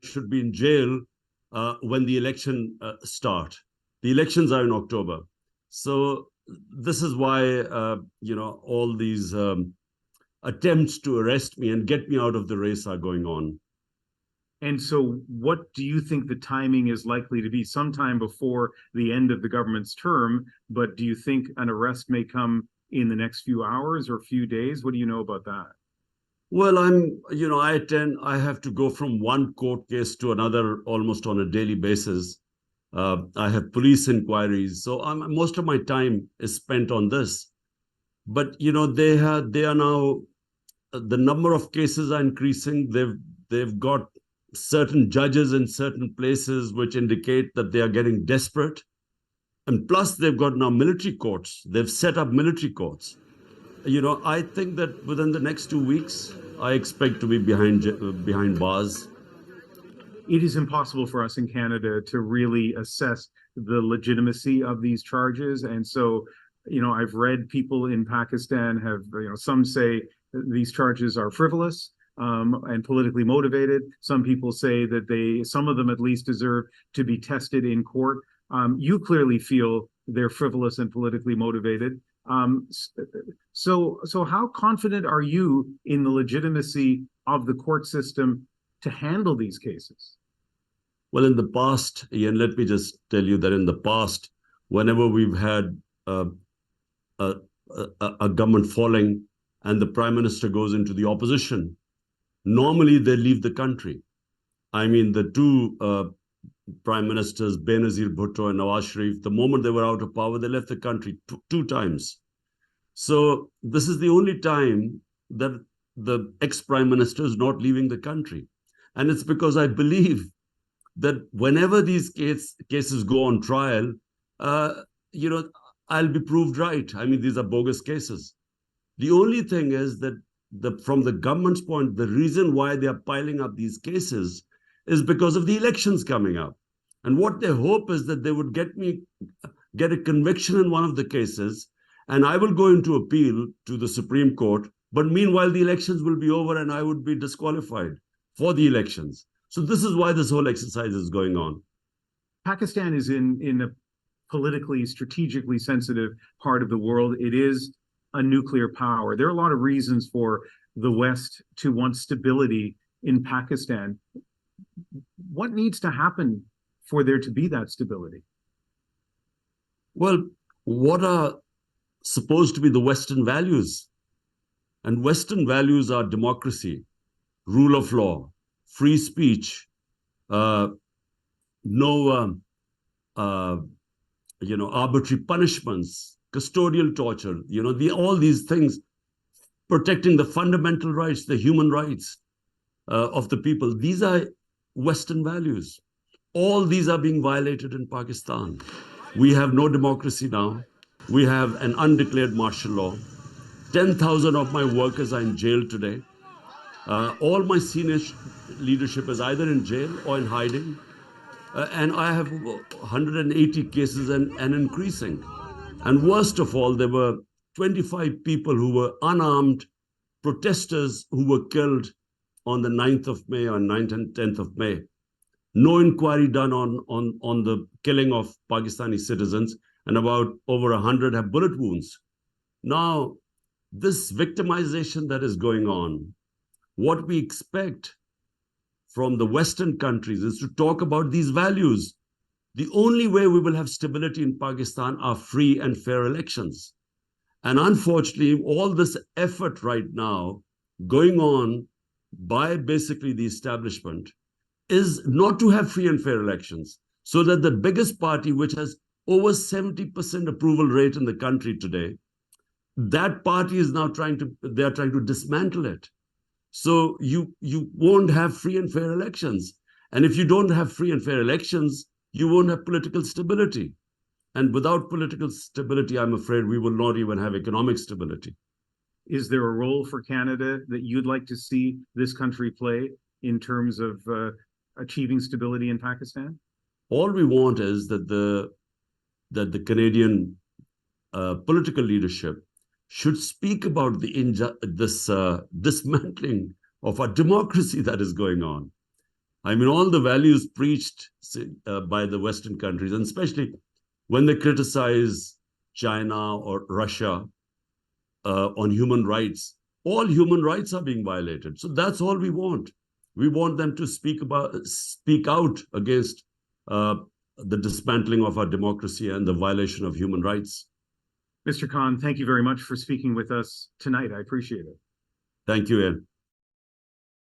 should be in jail when the election start. The elections are in October. So this is why, all these attempts to arrest me and get me out of the race are going on. And so, what do you think the timing is likely to be? Sometime before the end of the government's term, but do you think an arrest may come in the next few hours or few days? What do you know about that? Well, I have to go from one court case to another almost on a daily basis. I have police inquiries, so most of my time is spent on this. But they are now, the number of cases are increasing. They've got certain judges in certain places which indicate that they are getting desperate. And plus, they've got now military courts. They've set up military courts. I think that within the next 2 weeks, I expect to be behind bars. It is impossible for us in Canada to really assess the legitimacy of these charges. And so, I've read people in Pakistan have, some say these charges are frivolous and politically motivated. Some people say that some of them at least deserve to be tested in court. You clearly feel they're frivolous and politically motivated. So how confident are you in the legitimacy of the court system to handle these cases? Well, in the past, Ian, let me just tell you that in the past, whenever we've had a government falling and the prime minister goes into the opposition, normally they leave the country. I mean, the two prime ministers, Benazir Bhutto and Nawaz Sharif, the moment they were out of power, they left the country two times. So this is the only time that the ex-prime minister is not leaving the country. And it's because I believe that whenever these cases go on trial, I'll be proved right. I mean, these are bogus cases. The only thing is that from the government's point, the reason why they are piling up these cases is because of the elections coming up. And what they hope is that they would get a conviction in one of the cases, and I will go into appeal to the Supreme Court. But meanwhile, the elections will be over and I would be disqualified for the elections. So this is why this whole exercise is going on. Pakistan is in a politically, strategically sensitive part of the world. It is a nuclear power. There are a lot of reasons for the West to want stability in Pakistan. What needs to happen for there to be that stability? Well, what are supposed to be the Western values? And Western values are democracy, rule of law, free speech, no arbitrary punishments, custodial torture, all these things, protecting the fundamental rights, the human rights of the people. These are Western values. All these are being violated in Pakistan. We have no democracy now. We have an undeclared martial law. 10,000 of my workers are in jail today. All my senior leadership is either in jail or in hiding. And I have 180 cases and increasing. And worst of all, there were 25 people who were unarmed protesters who were killed on the 9th of May, or 9th and 10th of May. No inquiry done on the killing of Pakistani citizens, and about over 100 have bullet wounds. Now, this victimization that is going on, what we expect from the Western countries is to talk about these values. The only way we will have stability in Pakistan are free and fair elections. And unfortunately, all this effort right now going on by basically the establishment is not to have free and fair elections, so that the biggest party, which has over 70% approval rate in the country today, that party is now trying to dismantle it. So you won't have free and fair elections. And if you don't have free and fair elections, you won't have political stability. And without political stability, I'm afraid we will not even have economic stability. Is there a role for Canada that you'd like to see this country play in terms of achieving stability in Pakistan? All we want is that the Canadian political leadership should speak about this dismantling of our democracy that is going on. I mean, all the values preached by the Western countries, and especially when they criticize China or Russia on human rights, all human rights are being violated. So that's all we want. We want them to speak out against the dismantling of our democracy and the violation of human rights. Mr. Khan, thank you very much for speaking with us tonight. I appreciate it. Thank you, Ian.